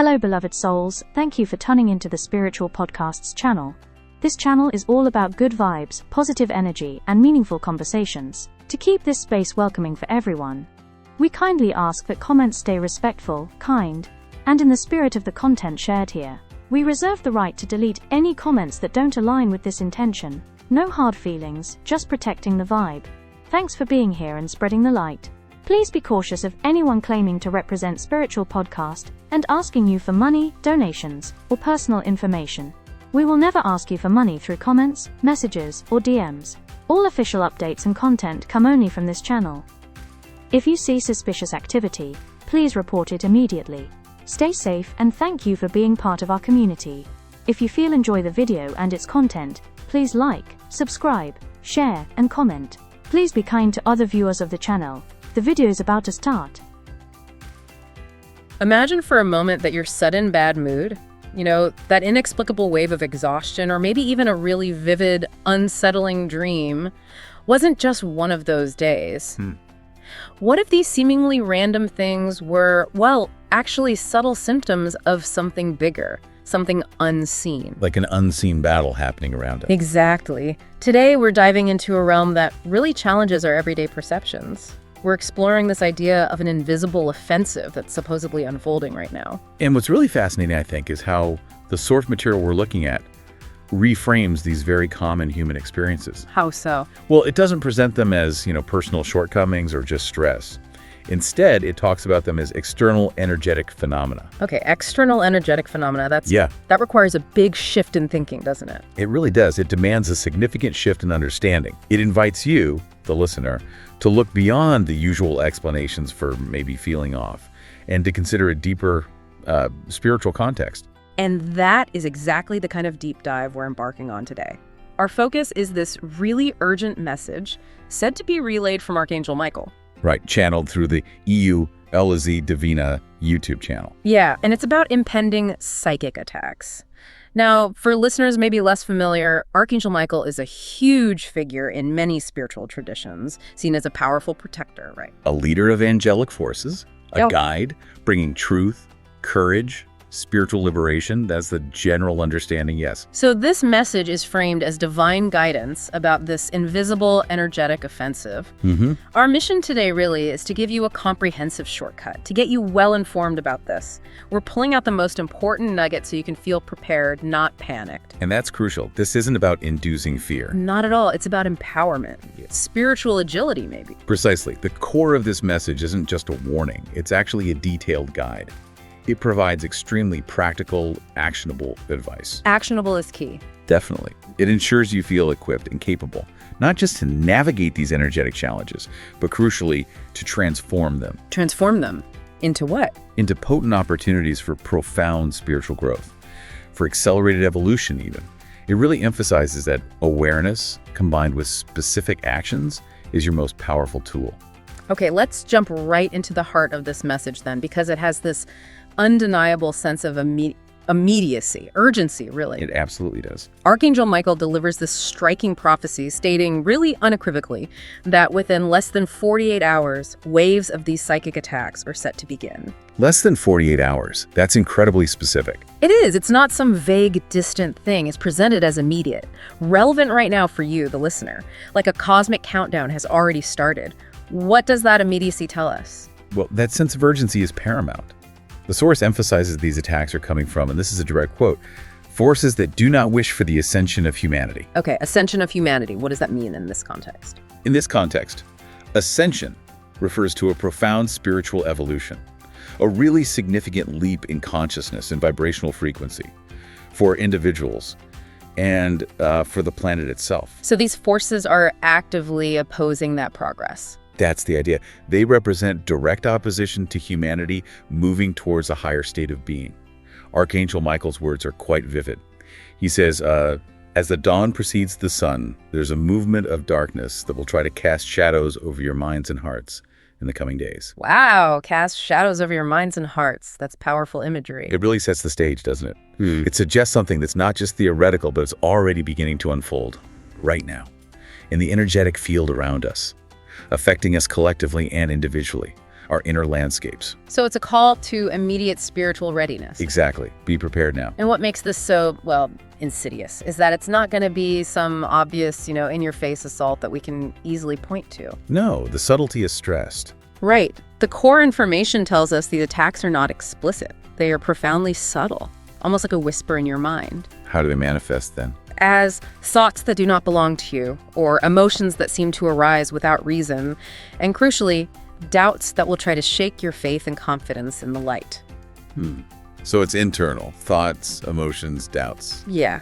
Hello beloved souls, thank you for tuning into the Spiritual Podcasts channel. This channel is all about good vibes, positive energy, and meaningful conversations. To keep this space welcoming for everyone, we kindly ask that comments stay respectful, kind, and in the spirit of the content shared here. We reserve the right to delete any comments that don't align with this intention. No hard feelings, just protecting the vibe. Thanks for being here and spreading the light. Please be cautious of anyone claiming to represent Spiritual Podcast and asking you for money, donations, or personal information. We will never ask you for money through comments, messages, or DMs. All official updates and content come only from this channel. If you see suspicious activity, please report it immediately. Stay safe and thank you for being part of our community. If you enjoy the video and its content, please like, subscribe, share, and comment. Please be kind to other viewers of the channel. The video is about to start. Imagine for a moment that your sudden bad mood, that inexplicable wave of exhaustion, or maybe even a really vivid, unsettling dream, wasn't just one of those days. What if these seemingly random things were, actually subtle symptoms of something bigger, something unseen? Like an unseen battle happening around us. Exactly. Today, we're diving into a realm that really challenges our everyday perceptions. We're exploring this idea of an invisible offensive that's supposedly unfolding right now. And what's really fascinating, I think, is how the source material we're looking at reframes these very common human experiences. How so? Well, it doesn't present them as, personal shortcomings or just stress. Instead, it talks about them as external energetic phenomena. Okay, external energetic phenomena. That requires a big shift in thinking, doesn't it? It really does. It demands a significant shift in understanding. It invites you, the listener, to look beyond the usual explanations for maybe feeling off and to consider a deeper spiritual context. And that is exactly the kind of deep dive we're embarking on today. Our focus is this really urgent message said to be relayed from Archangel Michael. Right, channeled through the EU Elizé Divina YouTube channel. Yeah, and it's about impending psychic attacks. Now, for listeners maybe less familiar, Archangel Michael is a huge figure in many spiritual traditions, seen as a powerful protector, right? A leader of angelic forces, a guide, bringing truth, courage, spiritual liberation. That's the general understanding, yes. So this message is framed as divine guidance about this invisible, energetic offensive. Our mission today really is to give you a comprehensive shortcut, to get you well informed about this. We're pulling out the most important nuggets so you can feel prepared, not panicked. And that's crucial. This isn't about inducing fear. Not at all. It's about empowerment, spiritual agility, maybe. Precisely. The core of this message isn't just a warning. It's actually a detailed guide. It provides extremely practical, actionable advice. Actionable is key. Definitely. It ensures you feel equipped and capable, not just to navigate these energetic challenges, but crucially, to transform them. Transform them? Into what? Into potent opportunities for profound spiritual growth, for accelerated evolution even. It really emphasizes that awareness, combined with specific actions, is your most powerful tool. Okay, let's jump right into the heart of this message then, because it has this undeniable sense of immediacy, urgency, really. It absolutely does. Archangel Michael delivers this striking prophecy stating really unequivocally that within less than 48 hours, waves of these psychic attacks are set to begin. Less than 48 hours. That's incredibly specific. It is. It's not some vague, distant thing. It's presented as immediate, relevant right now for you, the listener. Like a cosmic countdown has already started. What does that immediacy tell us? Well, that sense of urgency is paramount. The source emphasizes these attacks are coming from, and this is a direct quote, forces that do not wish for the ascension of humanity. Okay, ascension of humanity. What does that mean in this context? In this context, ascension refers to a profound spiritual evolution, a really significant leap in consciousness and vibrational frequency for individuals and for the planet itself. So these forces are actively opposing that progress. That's the idea. They represent direct opposition to humanity moving towards a higher state of being. Archangel Michael's words are quite vivid. He says, as the dawn precedes the sun, there's a movement of darkness that will try to cast shadows over your minds and hearts in the coming days. Wow, cast shadows over your minds and hearts. That's powerful imagery. It really sets the stage, doesn't it? It suggests something that's not just theoretical, but it's already beginning to unfold right now in the energetic field around us, affecting us collectively and individually. our inner landscapes. So it's a call to immediate spiritual readiness. Exactly. Be prepared now. And what makes this so, well, insidious is that it's not going to be some obvious, in-your-face assault that we can easily point to. No, the subtlety is stressed. Right. The core information tells us the attacks are not explicit. They are profoundly subtle, almost like a whisper in your mind. How do they manifest then? As thoughts that do not belong to you, or emotions that seem to arise without reason, and crucially, doubts that will try to shake your faith and confidence in the light. So it's internal. Thoughts, emotions, doubts. Yeah.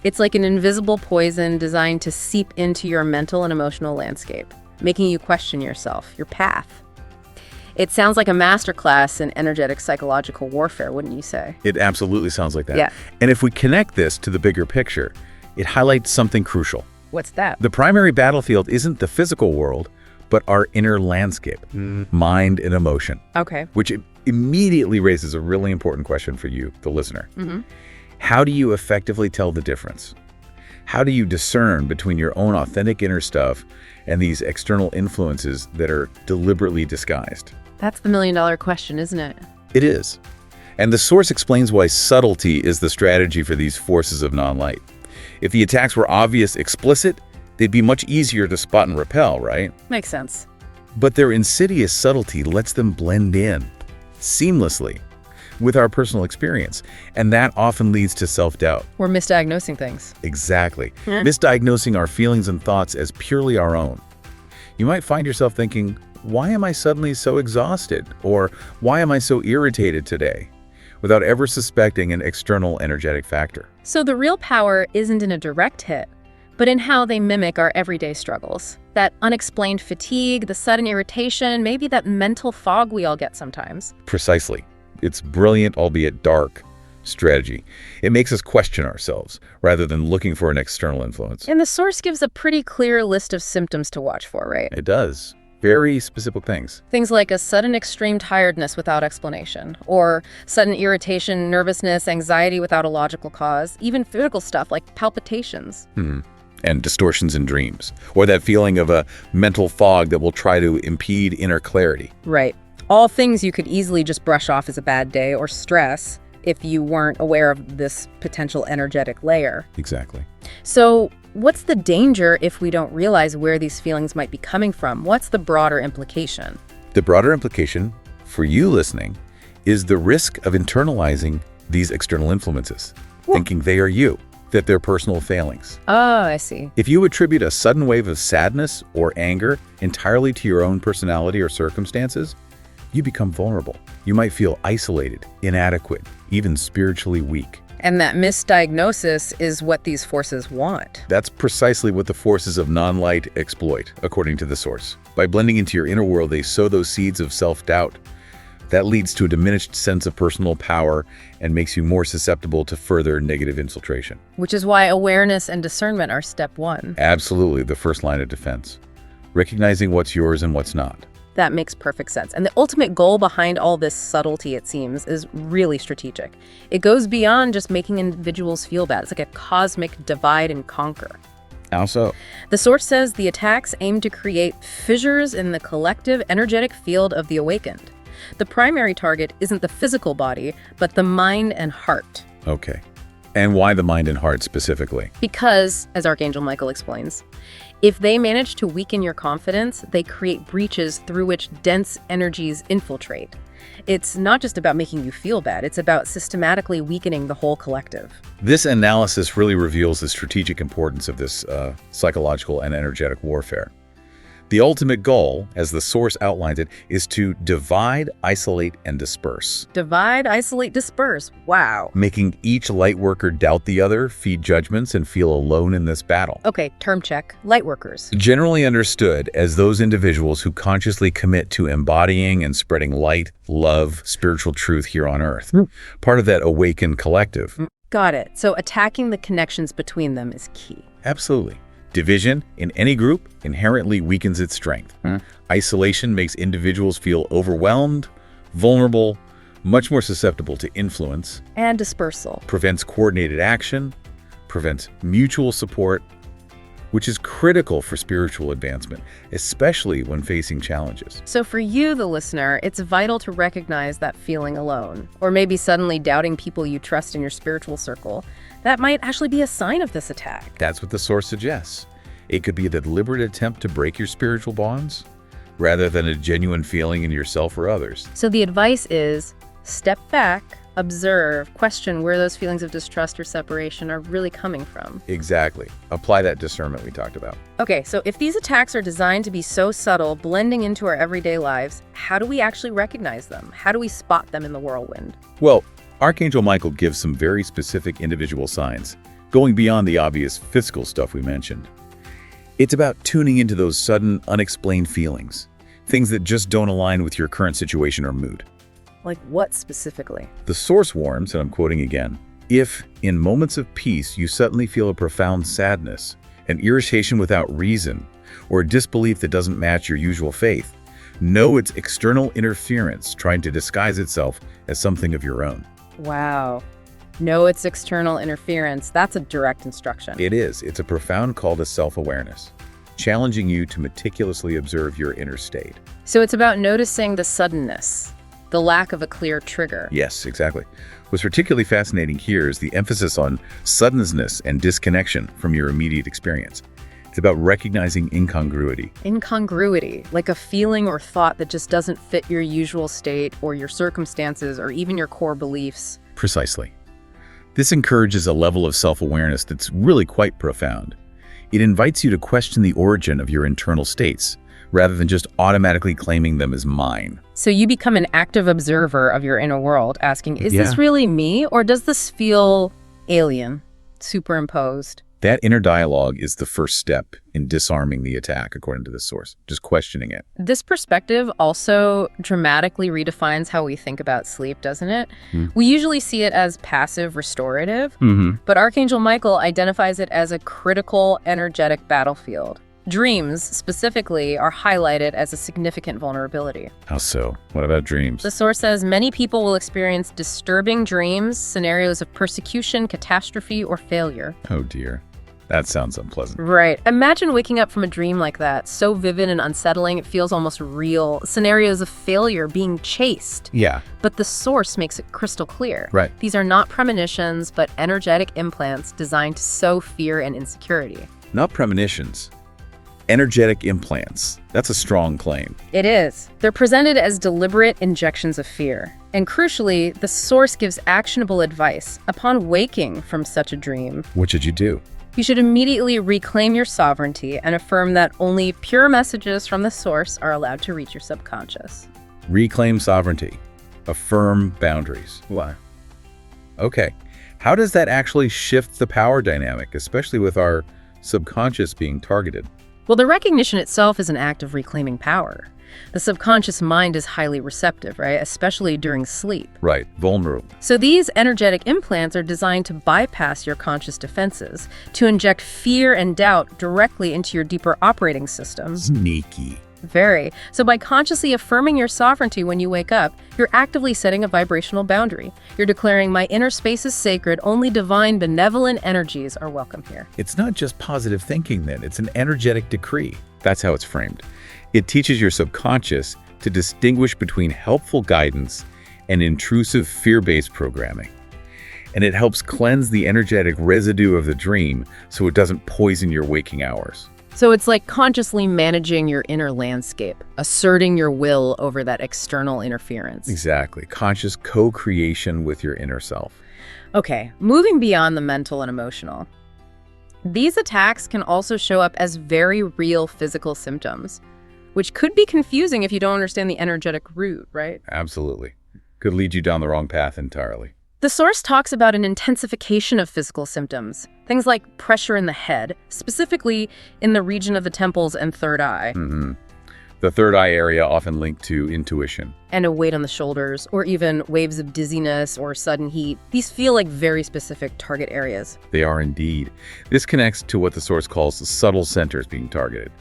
It's like an invisible poison designed to seep into your mental and emotional landscape, making you question yourself, your path. It sounds like a masterclass in energetic psychological warfare, wouldn't you say? It absolutely sounds like that. Yeah. And if we connect this to the bigger picture, it highlights something crucial. What's that? The primary battlefield isn't the physical world, but our inner landscape, mind and emotion. Okay. Which immediately raises a really important question for you, the listener. How do you effectively tell the difference? How do you discern between your own authentic inner stuff and these external influences that are deliberately disguised? That's the million-dollar question, isn't it? It is. And the source explains why subtlety is the strategy for these forces of non-light. If the attacks were obvious, explicit, they'd be much easier to spot and repel, right? Makes sense. But their insidious subtlety lets them blend in seamlessly with our personal experience, and that often leads to self-doubt. We're misdiagnosing things. Exactly. Misdiagnosing our feelings and thoughts as purely our own. You might find yourself thinking, why am I suddenly so exhausted? Or why am I so irritated today? Without ever suspecting an external energetic factor. So the real power isn't in a direct hit, but in how they mimic our everyday struggles. That unexplained fatigue, the sudden irritation, maybe that mental fog we all get sometimes. Precisely. It's brilliant, albeit dark, strategy. It makes us question ourselves rather than looking for an external influence. And the source gives a pretty clear list of symptoms to watch for, right? It does. Very specific things. Things like a sudden extreme tiredness without explanation, or sudden irritation, nervousness, anxiety without a logical cause, even physical stuff like palpitations. And distortions in dreams, or that feeling of a mental fog that will try to impede inner clarity. Right. All things you could easily just brush off as a bad day or stress if you weren't aware of this potential energetic layer. Exactly. So what's the danger if we don't realize where these feelings might be coming from? What's the broader implication? The broader implication for you listening is the risk of internalizing these external influences, thinking they are you, that they're personal failings. Oh, I see. If you attribute a sudden wave of sadness or anger entirely to your own personality or circumstances, you become vulnerable. You might feel isolated, inadequate, even spiritually weak. And that misdiagnosis is what these forces want. That's precisely what the forces of non-light exploit, according to the source. By blending into your inner world, they sow those seeds of self-doubt. That leads to a diminished sense of personal power and makes you more susceptible to further negative infiltration. Which is why awareness and discernment are step one. Absolutely, the first line of defense. Recognizing what's yours and what's not. That makes perfect sense. And the ultimate goal behind all this subtlety, it seems, is really strategic. It goes beyond just making individuals feel bad. It's like a cosmic divide and conquer. How so? The source says the attacks aim to create fissures in the collective energetic field of the awakened. The primary target isn't the physical body, but the mind and heart. Okay. And why the mind and heart specifically? Because, as Archangel Michael explains, if they manage to weaken your confidence, they create breaches through which dense energies infiltrate. It's not just about making you feel bad, it's about systematically weakening the whole collective. This analysis really reveals the strategic importance of this psychological and energetic warfare. The ultimate goal, as the source outlines it, is to divide, isolate, and disperse. Divide, isolate, disperse. Wow. Making each light worker doubt the other, feed judgments, and feel alone in this battle. Okay, term check. Light workers. Generally understood as those individuals who consciously commit to embodying and spreading light, love, spiritual truth here on Earth. Part of that awakened collective. Got it. So attacking the connections between them is key. Absolutely. Division in any group inherently weakens its strength. Isolation makes individuals feel overwhelmed, vulnerable, much more susceptible to influence. And dispersal. Prevents coordinated action, prevents mutual support. which is critical for spiritual advancement, especially when facing challenges. So for you, the listener, it's vital to recognize that feeling alone, or maybe suddenly doubting people you trust in your spiritual circle. That might actually be a sign of this attack. That's what the source suggests. It could be a deliberate attempt to break your spiritual bonds, rather than a genuine feeling in yourself or others. So the advice is step back, observe, question where those feelings of distrust or separation are really coming from. Exactly. Apply that discernment we talked about. Okay, so if these attacks are designed to be so subtle, blending into our everyday lives, how do we actually recognize them? How do we spot them in the whirlwind? Well, Archangel Michael gives some very specific individual signs, going beyond the obvious physical stuff we mentioned. It's about tuning into those sudden, unexplained feelings, things that just don't align with your current situation or mood. Like what specifically? The source warns, and I'm quoting again, if in moments of peace you suddenly feel a profound sadness, an irritation without reason, or a disbelief that doesn't match your usual faith, know it's external interference trying to disguise itself as something of your own. Wow. No, it's external interference. That's a direct instruction. It is. It's a profound call to self-awareness, challenging you to meticulously observe your inner state. So it's about noticing the suddenness, the lack of a clear trigger. Yes, exactly. What's particularly fascinating here is the emphasis on suddenness and disconnection from your immediate experience. It's about recognizing incongruity. Incongruity, like a feeling or thought that just doesn't fit your usual state or your circumstances or even your core beliefs. Precisely. This encourages a level of self-awareness that's really quite profound. It invites you to question the origin of your internal states, rather than just automatically claiming them as mine. So you become an active observer of your inner world, asking, is Yeah. this really me, or does this feel alien, superimposed? That inner dialogue is the first step in disarming the attack, according to this source, just questioning it. This perspective also dramatically redefines how we think about sleep, doesn't it? We usually see it as passive restorative, but Archangel Michael identifies it as a critical, energetic battlefield. Dreams, specifically, are highlighted as a significant vulnerability. How so? What about dreams? The source says many people will experience disturbing dreams, scenarios of persecution, catastrophe, or failure. Oh dear. That sounds unpleasant. Right. Imagine waking up from a dream like that, so vivid and unsettling it feels almost real. Scenarios of failure, being chased. Yeah. But the source makes it crystal clear. Right. These are not premonitions, but energetic implants designed to sow fear and insecurity. Not premonitions. Energetic implants. That's a strong claim. It is. They're presented as deliberate injections of fear. And crucially, the source gives actionable advice. Upon waking from such a dream, What should you do? you should immediately reclaim your sovereignty and affirm that only pure messages from the source are allowed to reach your subconscious. Reclaim sovereignty. Affirm boundaries. Why? Okay. How does that actually shift the power dynamic, especially with our subconscious being targeted? Well, the recognition itself is an act of reclaiming power. The subconscious mind is highly receptive, right? Especially during sleep. Right. Vulnerable. So these energetic implants are designed to bypass your conscious defenses, to inject fear and doubt directly into your deeper operating system. Sneaky. Very. So by consciously affirming your sovereignty when you wake up, you're actively setting a vibrational boundary. You're declaring, my inner space is sacred, only divine, benevolent energies are welcome here. It's not just positive thinking then, it's an energetic decree. That's how it's framed. It teaches your subconscious to distinguish between helpful guidance and intrusive fear-based programming. And it helps cleanse the energetic residue of the dream so it doesn't poison your waking hours. So it's like consciously managing your inner landscape, asserting your will over that external interference. Exactly. Conscious co-creation with your inner self. Okay, moving beyond the mental and emotional. These attacks can also show up as very real physical symptoms, which could be confusing if you don't understand the energetic root, right? Absolutely. Could lead you down the wrong path entirely. The source talks about an intensification of physical symptoms, things like pressure in the head, specifically in the region of the temples and third eye, The third eye area often linked to intuition. and a weight on the shoulders, or even waves of dizziness or sudden heat. These feel like very specific target areas. They are indeed. This connects to what the source calls the subtle centers being targeted.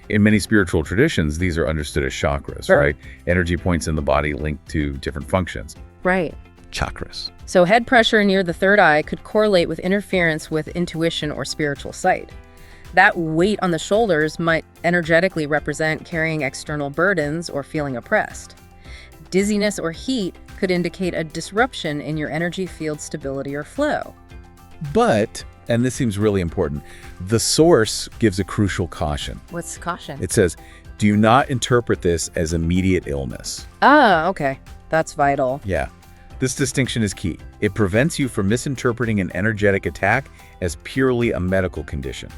In many spiritual traditions, these are understood as chakras, Sure. right? Energy points in the body linked to different functions. Right. Chakras. So head pressure near the third eye could correlate with interference with intuition or spiritual sight. That weight on the shoulders might energetically represent carrying external burdens or feeling oppressed. Dizziness or heat could indicate a disruption in your energy field stability or flow. But, and this seems really important, the source gives a crucial caution. What's caution? It says, do not interpret this as immediate illness. Ah, okay. That's vital. Yeah. This distinction is key. It prevents you from misinterpreting an energetic attack as purely a medical condition.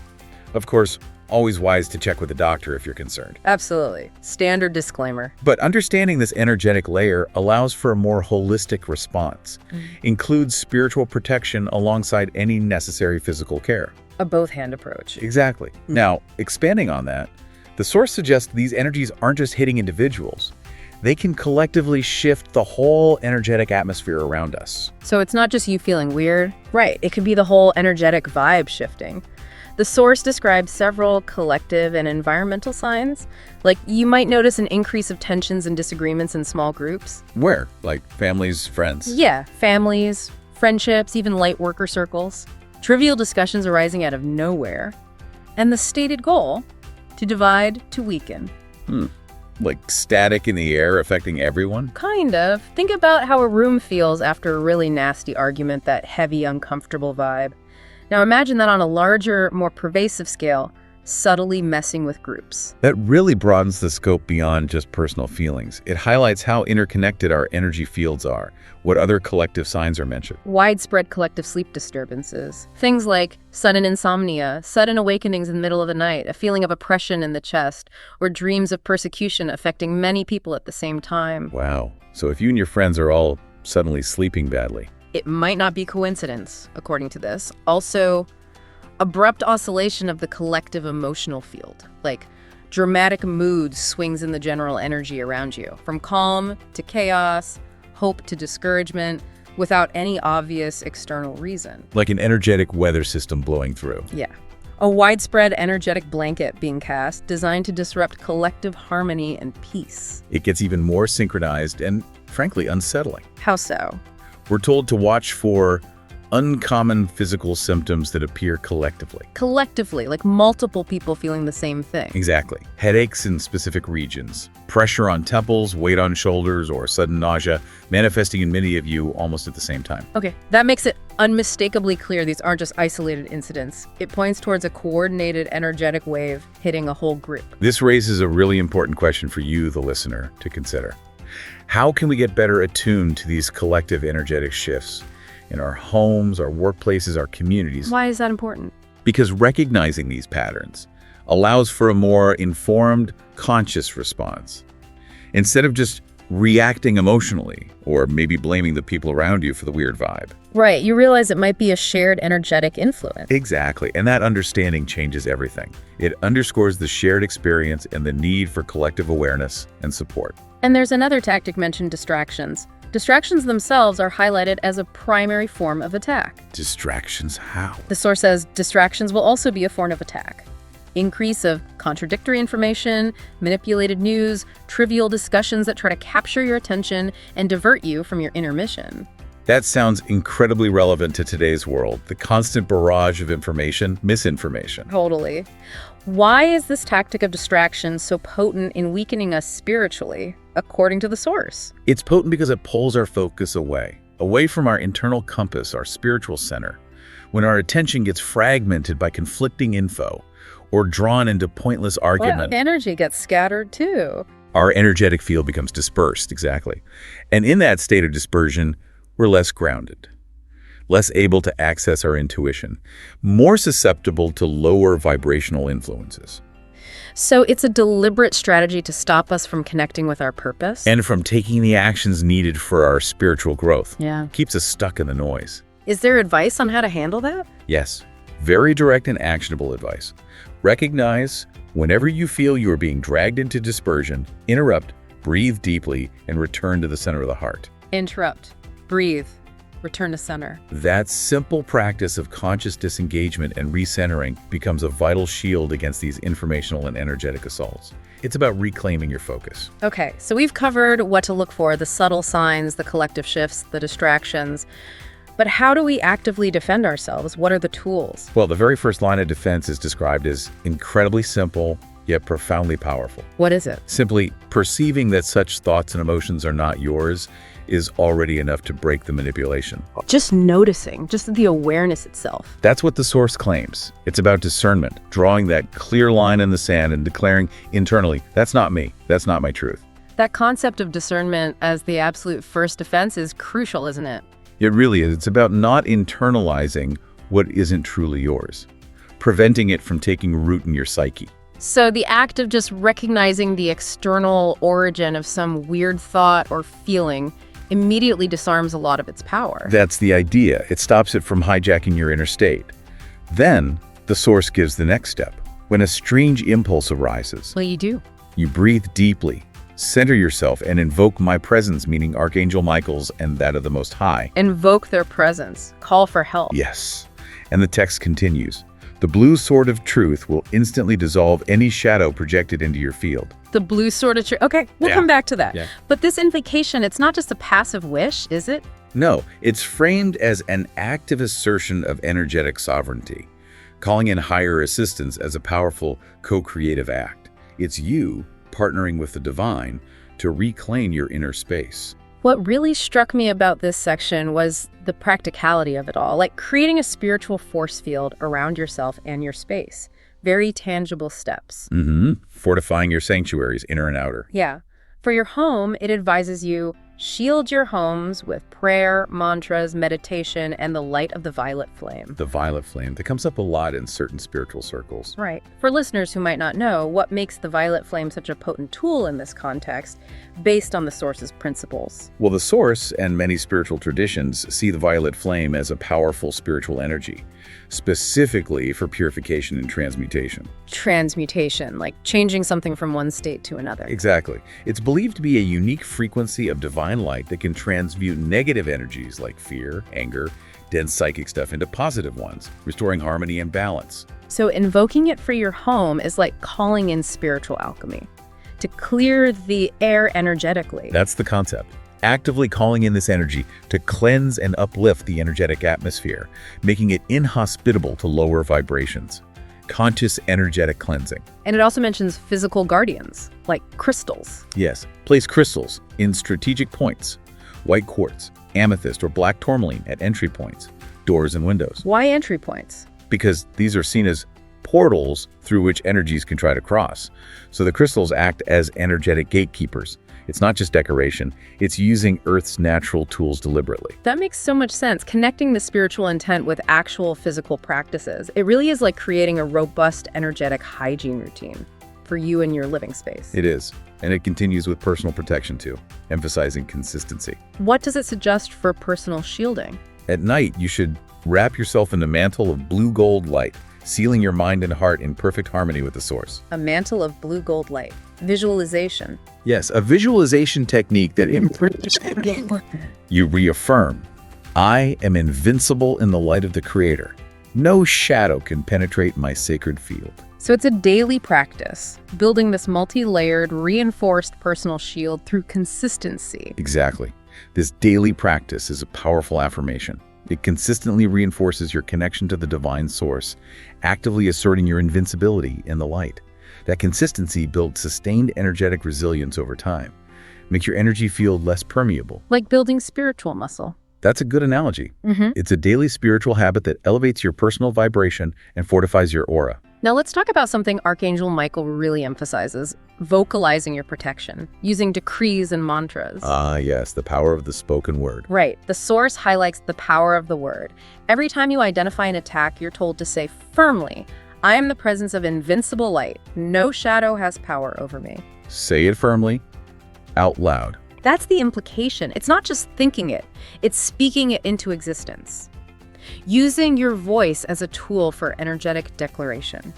Of course, always wise to check with a doctor if you're concerned. Absolutely. Standard disclaimer. But understanding this energetic layer allows for a more holistic response. Includes spiritual protection alongside any necessary physical care. A both-hand approach. Exactly. Now, expanding on that, the source suggests these energies aren't just hitting individuals. They can collectively shift the whole energetic atmosphere around us. So it's not just you feeling weird. Right. It could be the whole energetic vibe shifting. The source describes several collective and environmental signs. Like, you might notice an increase of tensions and disagreements in small groups. Where? Like families, friends? Yeah, families, friendships, even light worker circles. Trivial discussions arising out of nowhere. And the stated goal, to divide, to weaken. Like static in the air affecting everyone? Kind of. Think about how a room feels after a really nasty argument, that heavy, uncomfortable vibe. Now imagine that on a larger, more pervasive scale, subtly messing with groups. That really broadens the scope beyond just personal feelings. It highlights how interconnected our energy fields are, what other collective signs are mentioned. Widespread collective sleep disturbances. Things like sudden insomnia, sudden awakenings in the middle of the night, a feeling of oppression in the chest, or dreams of persecution affecting many people at the same time. Wow. So if you and your friends are all suddenly sleeping badly. It might not be coincidence, according to this. Also, abrupt oscillation of the collective emotional field, like dramatic mood swings in the general energy around you, from calm to chaos, hope to discouragement, without any obvious external reason. Like an energetic weather system blowing through. Yeah. A widespread energetic blanket being cast, designed to disrupt collective harmony and peace. It gets even more synchronized and, frankly, unsettling. How so? We're told to watch for uncommon physical symptoms that appear collectively. Collectively, like multiple people feeling the same thing. Exactly. Headaches in specific regions, pressure on temples, weight on shoulders, or sudden nausea manifesting in many of you almost at the same time. Okay, that makes it unmistakably clear these aren't just isolated incidents. It points towards a coordinated energetic wave hitting a whole group. This raises a really important question for you, the listener, to consider. How can we get better attuned to these collective energetic shifts in our homes, our workplaces, our communities? Why is that important? Because recognizing these patterns allows for a more informed, conscious response. Instead of just reacting emotionally, or maybe blaming the people around you for the weird vibe. Right, you realize it might be a shared energetic influence. Exactly, and that understanding changes everything. It underscores the shared experience and the need for collective awareness and support. And there's another tactic mentioned, distractions. Distractions themselves are highlighted as a primary form of attack. Distractions how? The source says distractions will also be a form of attack. Increase of contradictory information, manipulated news, trivial discussions that try to capture your attention and divert you from your inner mission. That sounds incredibly relevant to today's world. The constant barrage of information, misinformation. Totally. Why is this tactic of distraction so potent in weakening us spiritually, according to the source? It's potent because it pulls our focus away from our internal compass, our spiritual center. When our attention gets fragmented by conflicting info or drawn into pointless argument, energy gets scattered too. Our energetic field becomes dispersed, exactly. And in that state of dispersion, we're less grounded, less able to access our intuition, more susceptible to lower vibrational influences. So it's a deliberate strategy to stop us from connecting with our purpose? And from taking the actions needed for our spiritual growth. Yeah. Keeps us stuck in the noise. Is there advice on how to handle that? Yes. Very direct and actionable advice. Recognize whenever you feel you are being dragged into dispersion, interrupt, breathe deeply, and return to the center of the heart. Interrupt, breathe, return to center. That simple practice of conscious disengagement and recentering becomes a vital shield against these informational and energetic assaults. It's about reclaiming your focus. Okay, so we've covered what to look for, the subtle signs, the collective shifts, the distractions. But how do we actively defend ourselves? What are the tools? Well, the very first line of defense is described as incredibly simple, yet profoundly powerful. What is it? Simply perceiving that such thoughts and emotions are not yours is already enough to break the manipulation. Just noticing, just the awareness itself. That's what the Source claims. It's about discernment, drawing that clear line in the sand and declaring internally, that's not me, that's not my truth. That concept of discernment as the absolute first defense is crucial, isn't it? It really is. It's about not internalizing what isn't truly yours, preventing it from taking root in your psyche. So the act of just recognizing the external origin of some weird thought or feeling immediately disarms a lot of its power. That's the idea. It stops it from hijacking your inner state. Then, the Source gives the next step. When a strange impulse arises, Well, you do. you breathe deeply, center yourself, and invoke my presence, meaning Archangel Michael's and that of the Most High. Invoke their presence. Call for help. Yes. And the text continues. The blue sword of truth will instantly dissolve any shadow projected into your field. The blue sword of truth. Okay, we'll Yeah. come back to that. Yeah. But this invocation, it's not just a passive wish, is it? No, it's framed as an active assertion of energetic sovereignty, calling in higher assistance as a powerful co-creative act. It's you partnering with the divine to reclaim your inner space. What really struck me about this section was the practicality of it all, like creating a spiritual force field around yourself and your space. Very tangible steps. Fortifying your sanctuaries, inner and outer. Yeah. For your home, it advises you, shield your homes with prayer, mantras, meditation, and the light of the violet flame. The violet flame that comes up a lot in certain spiritual circles. Right. For listeners who might not know, what makes the violet flame such a potent tool in this context, based on the Source's principles? Well, the Source and many spiritual traditions see the violet flame as a powerful spiritual energy, specifically for purification and transmutation. Transmutation, like changing something from one state to another. Exactly. It's believed to be a unique frequency of divine light that can transmute negative energies like fear, anger, dense psychic stuff into positive ones, restoring harmony and balance. So invoking it for your home is like calling in spiritual alchemy to clear the air energetically. That's the concept. Actively calling in this energy to cleanse and uplift the energetic atmosphere, making it inhospitable to lower vibrations. Conscious energetic cleansing. And it also mentions physical guardians, like crystals. Yes, place crystals in strategic points. White quartz, amethyst, or black tourmaline at entry points, doors and windows. Why entry points? Because these are seen as portals through which energies can try to cross. So the crystals act as energetic gatekeepers. It's not just decoration, it's using Earth's natural tools deliberately. That makes so much sense, connecting the spiritual intent with actual physical practices. It really is like creating a robust, energetic hygiene routine for you and your living space. It is. And it continues with personal protection too, emphasizing consistency. What does it suggest for personal shielding? At night, you should wrap yourself in a mantle of blue gold light, sealing your mind and heart in perfect harmony with the Source. A mantle of blue gold light. Visualization. Yes, a visualization technique that you reaffirm, I am invincible in the light of the Creator. No shadow can penetrate my sacred field. So it's a daily practice, building this multi-layered, reinforced personal shield through consistency. Exactly. This daily practice is a powerful affirmation. It consistently reinforces your connection to the divine source, actively asserting your invincibility in the light. That consistency builds sustained energetic resilience over time, makes your energy field less permeable. Like building spiritual muscle. That's a good analogy. It's a daily spiritual habit that elevates your personal vibration and fortifies your aura. Now let's talk about something Archangel Michael really emphasizes, vocalizing your protection, using decrees and mantras. Ah, yes, the power of the spoken word. Right. The source highlights the power of the word. Every time you identify an attack, you're told to say firmly, I am the presence of invincible light. No shadow has power over me. Say it firmly, out loud. That's the implication. It's not just thinking it, it's speaking it into existence. Using your voice as a tool for energetic declaration.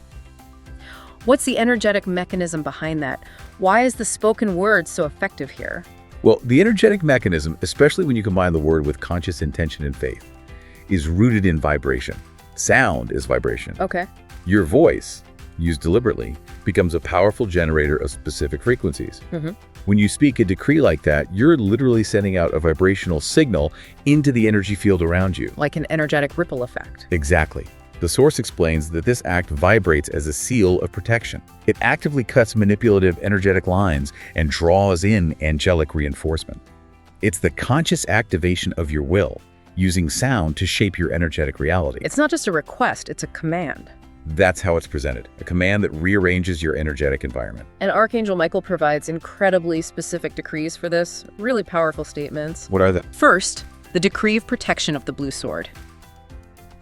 What's the energetic mechanism behind that? Why is the spoken word so effective here? Well, the energetic mechanism, especially when you combine the word with conscious intention and faith, is rooted in vibration. Sound is vibration. Okay. Your voice, used deliberately, becomes a powerful generator of specific frequencies. When you speak a decree like that, you're literally sending out a vibrational signal into the energy field around you. Like an energetic ripple effect. Exactly. The source explains that this act vibrates as a seal of protection. It actively cuts manipulative energetic lines and draws in angelic reinforcement. It's the conscious activation of your will, using sound to shape your energetic reality. It's not just a request, it's a command. That's how it's presented, a command that rearranges your energetic environment. And Archangel Michael provides incredibly specific decrees for this, really powerful statements. What are they? First, the decree of protection of the blue sword.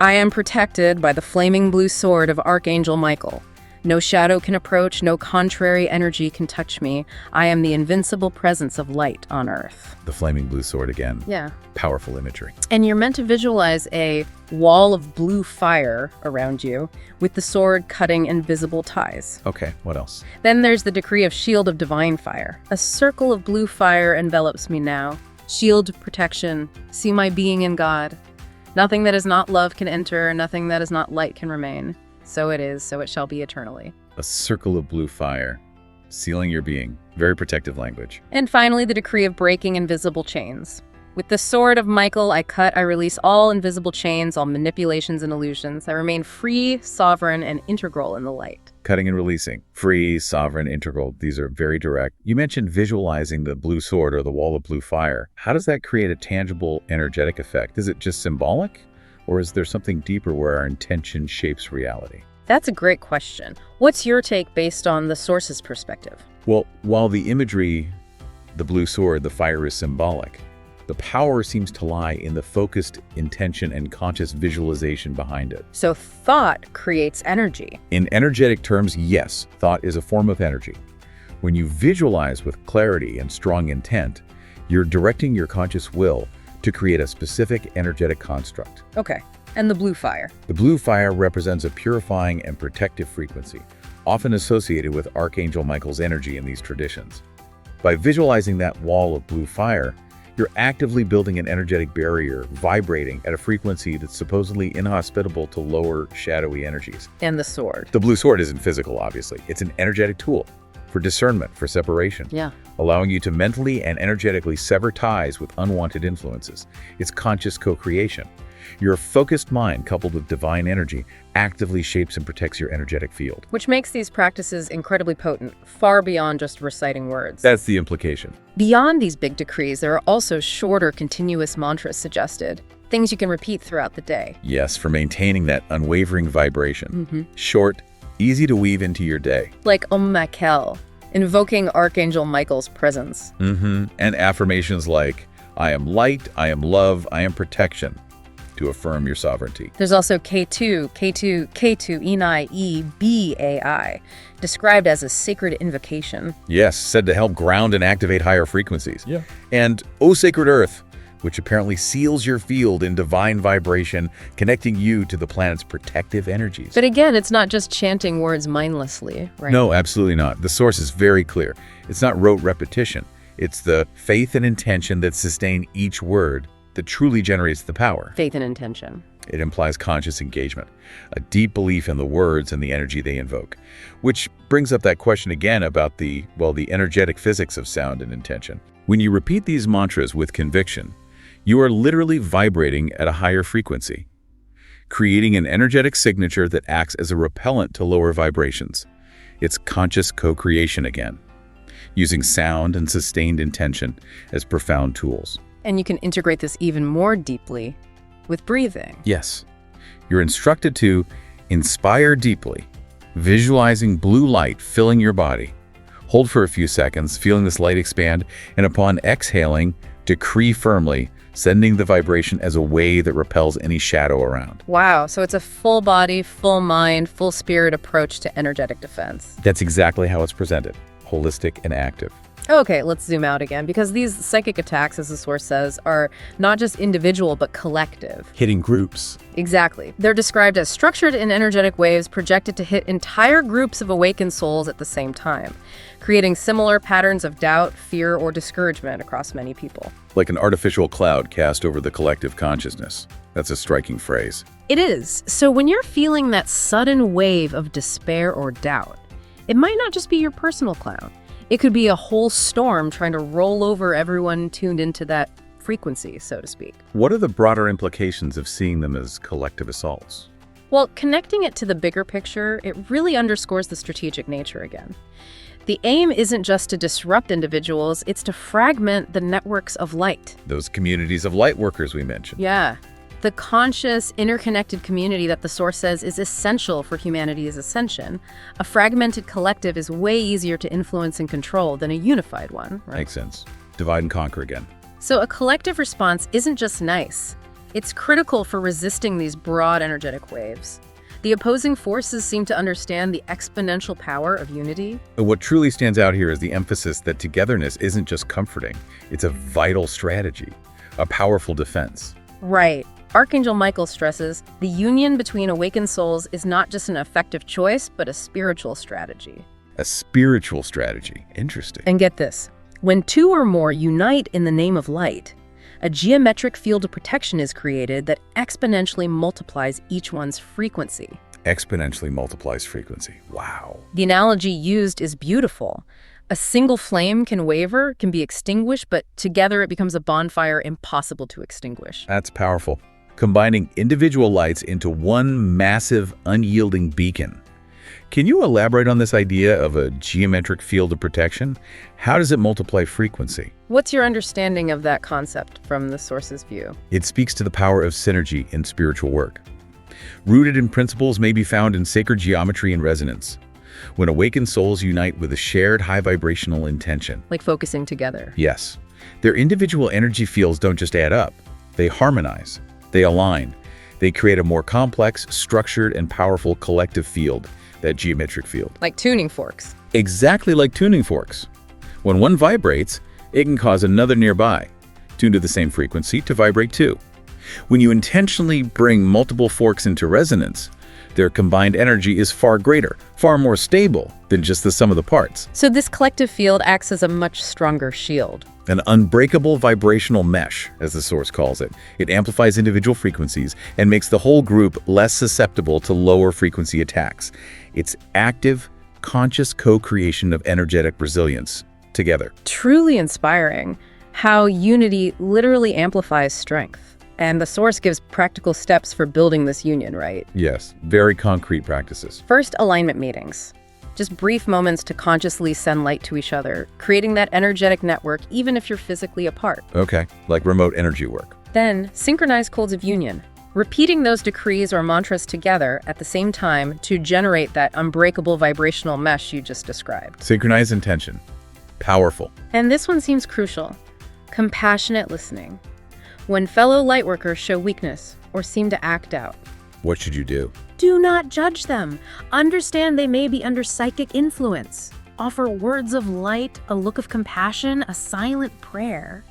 I am protected by the flaming blue sword of Archangel Michael. No shadow can approach, no contrary energy can touch me. I am the invincible presence of light on earth. The flaming blue sword again. Yeah. Powerful imagery. And you're meant to visualize a wall of blue fire around you, with the sword cutting invisible ties. Okay, what else? Then there's the decree of shield of divine fire. A circle of blue fire envelops me now. Shield of protection. See my being in God. Nothing that is not love can enter, nothing that is not light can remain. So it is, so it shall be eternally. A circle of blue fire, sealing your being. Very protective language. And finally, the decree of breaking invisible chains. With the sword of Michael, I cut, I release all invisible chains, all manipulations and illusions. I remain free, sovereign, and integral in the light. Cutting and releasing. Free, sovereign, integral. These are very direct. You mentioned visualizing the blue sword or the wall of blue fire. How does that create a tangible, energetic effect? Is it just symbolic? Or is there something deeper where our intention shapes reality? That's a great question. What's your take based on the source's perspective? Well, while the imagery, the blue sword, the fire is symbolic, the power seems to lie in the focused intention and conscious visualization behind it. So thought creates energy. In energetic terms, yes, thought is a form of energy. When you visualize with clarity and strong intent, you're directing your conscious will to create a specific energetic construct. Okay, and the blue fire? The blue fire represents a purifying and protective frequency, often associated with Archangel Michael's energy in these traditions. By visualizing that wall of blue fire, you're actively building an energetic barrier, vibrating at a frequency that's supposedly inhospitable to lower, shadowy energies. And the sword? The blue sword isn't physical, obviously. It's an energetic tool for discernment, for separation. Yeah. Allowing you to mentally and energetically sever ties with unwanted influences. It's conscious co-creation. Your focused mind, coupled with divine energy, actively shapes and protects your energetic field. Which makes these practices incredibly potent, far beyond just reciting words. That's the implication. Beyond these big decrees, there are also shorter, continuous mantras suggested, things you can repeat throughout the day. Yes, for maintaining that unwavering vibration. Short, easy to weave into your day. Like Michael, invoking Archangel Michael's presence. And affirmations like, I am light, I am love, I am protection, to affirm your sovereignty. There's also K2, Enai, EBAI, described as a sacred invocation. Yes, said to help ground and activate higher frequencies. Yeah. And O Sacred Earth, which apparently seals your field in divine vibration, connecting you to the planet's protective energies. But again, it's not just chanting words mindlessly, right? No, absolutely not. The source is very clear. It's not rote repetition. It's the faith and intention that sustain each word that truly generates the power. Faith and intention. It implies conscious engagement, a deep belief in the words and the energy they invoke, which brings up that question again about the energetic physics of sound and intention. When you repeat these mantras with conviction, you are literally vibrating at a higher frequency, creating an energetic signature that acts as a repellent to lower vibrations. It's conscious co-creation again, using sound and sustained intention as profound tools. And you can integrate this even more deeply with breathing. Yes. You're instructed to inspire deeply, visualizing blue light filling your body. Hold for a few seconds, feeling this light expand, and upon exhaling, decree firmly, sending the vibration as a wave that repels any shadow around. Wow, so it's a full body, full mind, full spirit approach to energetic defense. That's exactly how it's presented, holistic and active. Okay, let's zoom out again, because these psychic attacks, as the source says, are not just individual, but collective. Hitting groups. Exactly. They're described as structured and energetic waves projected to hit entire groups of awakened souls at the same time, creating similar patterns of doubt, fear, or discouragement across many people. Like an artificial cloud cast over the collective consciousness. That's a striking phrase. It is. So when you're feeling that sudden wave of despair or doubt, it might not just be your personal cloud. It could be a whole storm trying to roll over everyone tuned into that frequency, so to speak. What are the broader implications of seeing them as collective assaults? Well, connecting it to the bigger picture, it really underscores the strategic nature again. The aim isn't just to disrupt individuals, it's to fragment the networks of light. Those communities of light workers we mentioned. Yeah. The conscious, interconnected community that the Source says is essential for humanity's ascension. A fragmented collective is way easier to influence and control than a unified one, right? Makes sense. Divide and conquer again. So a collective response isn't just nice. It's critical for resisting these broad energetic waves. The opposing forces seem to understand the exponential power of unity. But what truly stands out here is the emphasis that togetherness isn't just comforting. It's a vital strategy, a powerful defense. Right. Archangel Michael stresses, the union between awakened souls is not just an effective choice, but a spiritual strategy. A spiritual strategy. Interesting. And get this, when two or more unite in the name of light, a geometric field of protection is created that exponentially multiplies each one's frequency. Exponentially multiplies frequency. Wow. The analogy used is beautiful. A single flame can waver, can be extinguished, but together it becomes a bonfire impossible to extinguish. That's powerful. Combining individual lights into one massive, unyielding beacon. Can you elaborate on this idea of a geometric field of protection? How does it multiply frequency? What's your understanding of that concept from the Source's view? It speaks to the power of synergy in spiritual work. Rooted in principles may be found in sacred geometry and resonance. When awakened souls unite with a shared high vibrational intention. Like focusing together. Yes. Their individual energy fields don't just add up. They harmonize. They align. They create a more complex, structured, and powerful collective field, that geometric field. Like tuning forks. Exactly like tuning forks. When one vibrates, it can cause another nearby, tuned to the same frequency, to vibrate too. When you intentionally bring multiple forks into resonance, their combined energy is far greater, far more stable than just the sum of the parts. So this collective field acts as a much stronger shield. An unbreakable vibrational mesh, as the Source calls it. It amplifies individual frequencies and makes the whole group less susceptible to lower frequency attacks. It's active, conscious co-creation of energetic resilience together. Truly inspiring how unity literally amplifies strength. And the Source gives practical steps for building this union, right? Yes, very concrete practices. First, alignment meetings. Just brief moments to consciously send light to each other, creating that energetic network even if you're physically apart. Okay, like remote energy work. Then, synchronized codes of union. Repeating those decrees or mantras together at the same time to generate that unbreakable vibrational mesh you just described. Synchronized intention. Powerful. And this one seems crucial. Compassionate listening. When fellow lightworkers show weakness or seem to act out, What should you do? do not judge them. Understand they may be under psychic influence. Offer words of light, a look of compassion, a silent prayer.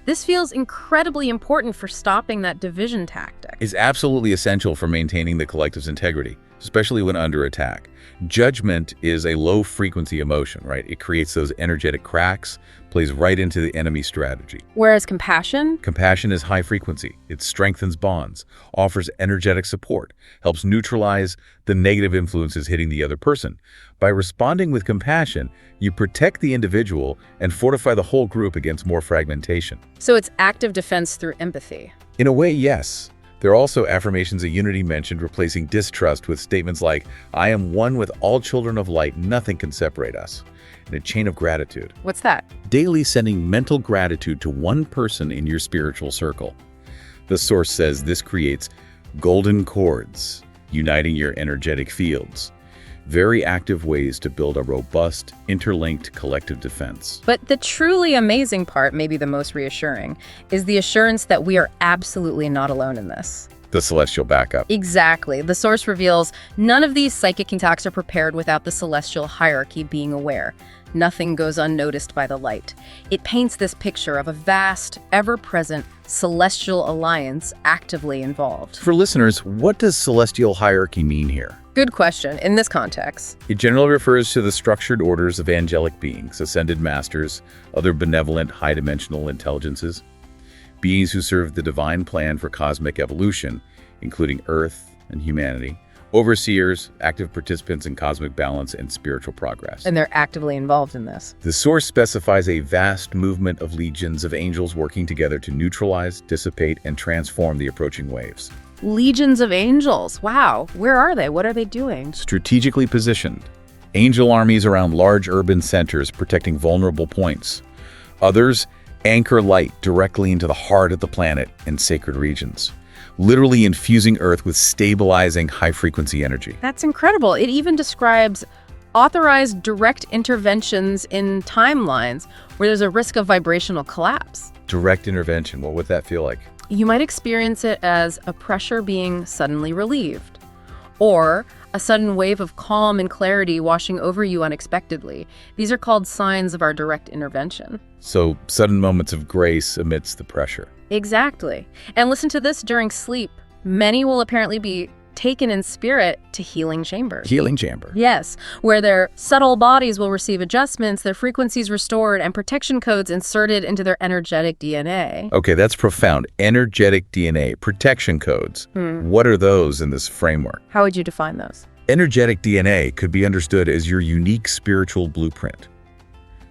This feels incredibly important for stopping that division tactic. Is absolutely essential for maintaining the collective's integrity, especially when under attack. Judgment is a low-frequency emotion, right? It creates those energetic cracks, plays right into the enemy's strategy. Whereas compassion? Compassion is high frequency. It strengthens bonds, offers energetic support, helps neutralize the negative influences hitting the other person. By responding with compassion, you protect the individual and fortify the whole group against more fragmentation. So it's active defense through empathy. In a way, yes. There are also affirmations of unity mentioned, replacing distrust with statements like, I am one with all children of light, nothing can separate us. And a chain of gratitude. What's that? Daily sending mental gratitude to one person in your spiritual circle. The Source says this creates golden cords, uniting your energetic fields. Very active ways to build a robust, interlinked collective defense. But the truly amazing part, maybe the most reassuring, is the assurance that we are absolutely not alone in this. The celestial backup. Exactly. The Source reveals none of these psychic attacks are prepared without the celestial hierarchy being aware. Nothing goes unnoticed by the light. It paints this picture of a vast, ever-present celestial alliance actively involved. For listeners, what does celestial hierarchy mean here? Good question. In this context, It generally refers to the structured orders of angelic beings, ascended masters, other benevolent high-dimensional intelligences, beings who serve the divine plan for cosmic evolution, including Earth and humanity, Overseers, active participants in cosmic balance and spiritual progress. And they're actively involved in this. The source specifies a vast movement of legions of angels working together to neutralize, dissipate, and transform the approaching waves. Legions of angels. Wow. Where are they? What are they doing? Strategically positioned. Angel armies around large urban centers protecting vulnerable points. Others anchor light directly into the heart of the planet and sacred regions, literally infusing Earth with stabilizing high-frequency energy. That's incredible. It even describes authorized direct interventions in timelines where there's a risk of vibrational collapse. Direct intervention, what would that feel like? You might experience it as a pressure being suddenly relieved, or a sudden wave of calm and clarity washing over you unexpectedly. These are called signs of our direct intervention. So, sudden moments of grace amidst the pressure. Exactly. And listen to this during sleep. Many will apparently be taken in spirit to healing chambers. Healing chamber. Yes, where their subtle bodies will receive adjustments, their frequencies restored, and protection codes inserted into their energetic DNA. Okay, that's profound. Energetic DNA, protection codes. What are those in this framework? How would you define those? Energetic DNA could be understood as your unique spiritual blueprint.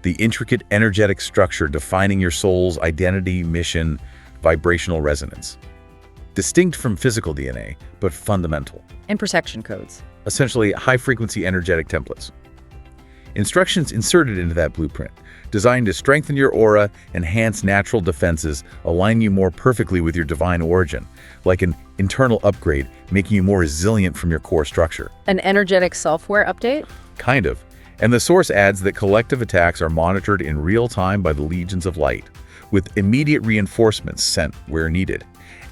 The intricate energetic structure defining your soul's identity, mission, vibrational resonance. Distinct from physical DNA, but fundamental. And protection codes. Essentially, high-frequency energetic templates. Instructions inserted into that blueprint, designed to strengthen your aura, enhance natural defenses, align you more perfectly with your divine origin, like an internal upgrade, making you more resilient from your core structure. An energetic software update? Kind of. And the source adds that collective attacks are monitored in real time by the legions of light, with immediate reinforcements sent where needed.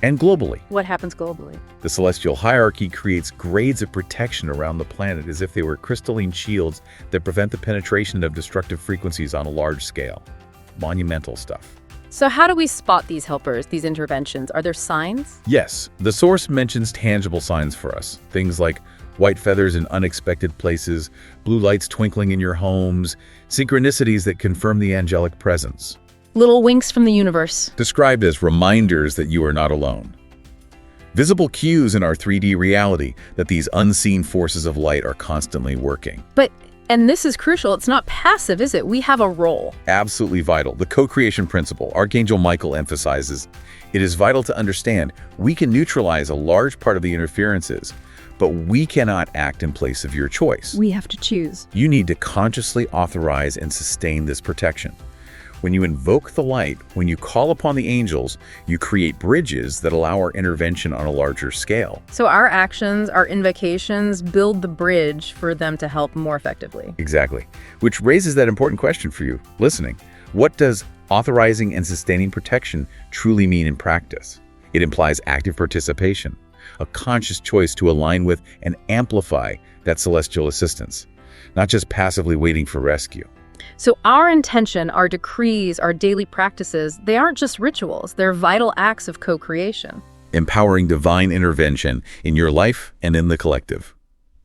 And globally. What happens globally? The celestial hierarchy creates grades of protection around the planet as if they were crystalline shields that prevent the penetration of destructive frequencies on a large scale. Monumental stuff. So how do we spot these helpers, these interventions? Are there signs? Yes, the source mentions tangible signs for us. Things like white feathers in unexpected places, blue lights twinkling in your homes, synchronicities that confirm the angelic presence. Little winks from the universe. Described as reminders that you are not alone. Visible cues in our 3D reality that these unseen forces of light are constantly working. And this is crucial, it's not passive, is it? We have a role. Absolutely vital. The co-creation principle, Archangel Michael emphasizes, it is vital to understand we can neutralize a large part of the interferences, but we cannot act in place of your choice. We have to choose. You need to consciously authorize and sustain this protection. When you invoke the light, when you call upon the angels, you create bridges that allow our intervention on a larger scale. So our actions, our invocations, build the bridge for them to help more effectively. Exactly. Which raises that important question for you, listening. What does authorizing and sustaining protection truly mean in practice? It implies active participation, a conscious choice to align with and amplify that celestial assistance, not just passively waiting for rescue. So our intention, our decrees, our daily practices, they aren't just rituals, they're vital acts of co-creation. Empowering divine intervention in your life and in the collective.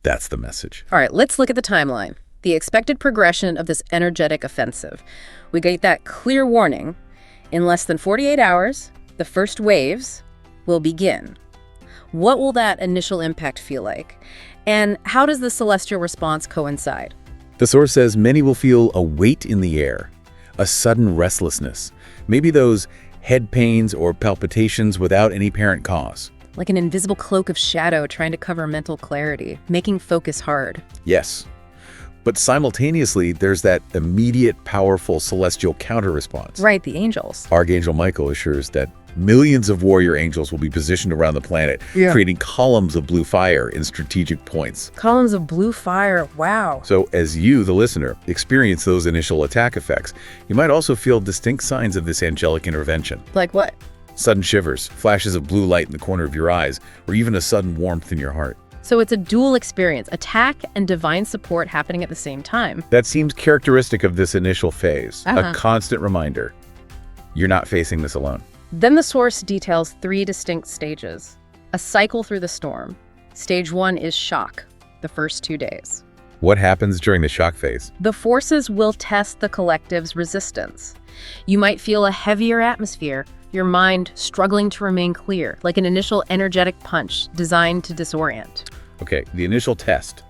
That's the message. All right, let's look at the timeline. The expected progression of this energetic offensive. We get that clear warning. In less than 48 hours, the first waves will begin. What will that initial impact feel like? And how does the celestial response coincide? The source says many will feel a weight in the air, a sudden restlessness, maybe those head pains or palpitations without any apparent cause. Like an invisible cloak of shadow trying to cover mental clarity, making focus hard. Yes. But simultaneously, there's that immediate, powerful celestial counter-response. Right, the angels. Archangel Michael assures that millions of warrior angels will be positioned around the planet, creating columns of blue fire in strategic points. Columns of blue fire, wow. So as you, the listener, experience those initial attack effects, you might also feel distinct signs of this angelic intervention. Like what? Sudden shivers, flashes of blue light in the corner of your eyes, or even a sudden warmth in your heart. So it's a dual experience, attack and divine support happening at the same time. That seems characteristic of this initial phase, a constant reminder. You're not facing this alone. Then the source details 3 distinct stages. A cycle through the storm. Stage 1 is shock, the first 2 days. What happens during the shock phase? The forces will test the collective's resistance. You might feel a heavier atmosphere, your mind struggling to remain clear, like an initial energetic punch designed to disorient. Okay, the initial test.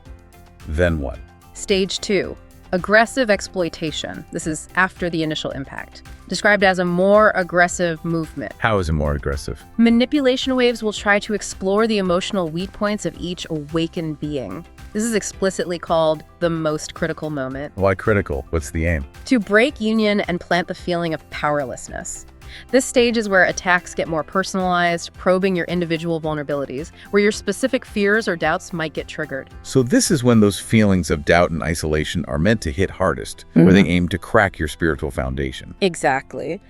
Then what? Stage 2, aggressive exploitation. This is after the initial impact, described as a more aggressive movement. How is it more aggressive? Manipulation waves will try to explore the emotional weak points of each awakened being. This is explicitly called the most critical moment. Why critical? What's the aim? To break union and plant the feeling of powerlessness. This stage is where attacks get more personalized, probing your individual vulnerabilities, where your specific fears or doubts might get triggered. So this is when those feelings of doubt and isolation are meant to hit hardest, where they aim to crack your spiritual foundation. Exactly.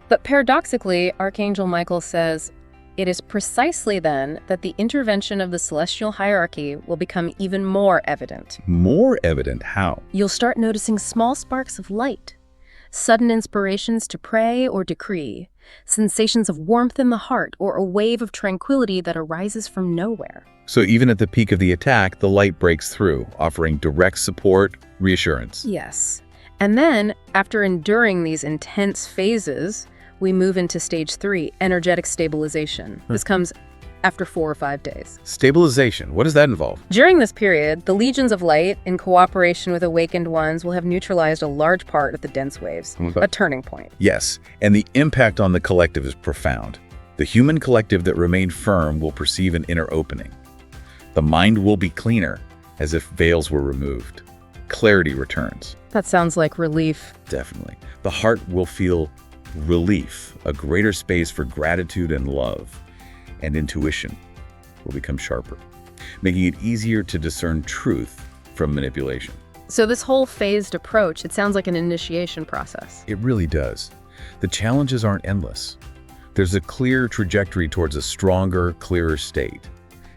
But paradoxically, Archangel Michael says, it is precisely then that the intervention of the celestial hierarchy will become even more evident. More evident how? You'll start noticing small sparks of light, sudden inspirations to pray or decree, sensations of warmth in the heart, or a wave of tranquility that arises from nowhere. So even at the peak of the attack, the light breaks through, offering direct support, reassurance. Yes. And then, after enduring these intense phases, we move into stage 3, energetic stabilization. This comes after 4 or 5 days. Stabilization, what does that involve? During this period, the legions of light, in cooperation with awakened ones, will have neutralized a large part of the dense waves, a turning point. Yes, and the impact on the collective is profound. The human collective that remained firm will perceive an inner opening. The mind will be cleaner, as if veils were removed. Clarity returns. That sounds like relief. Definitely. The heart will feel relief, a greater space for gratitude and love, and intuition will become sharper, making it easier to discern truth from manipulation. So this whole phased approach, it sounds like an initiation process. It really does. The challenges aren't endless. There's a clear trajectory towards a stronger, clearer state.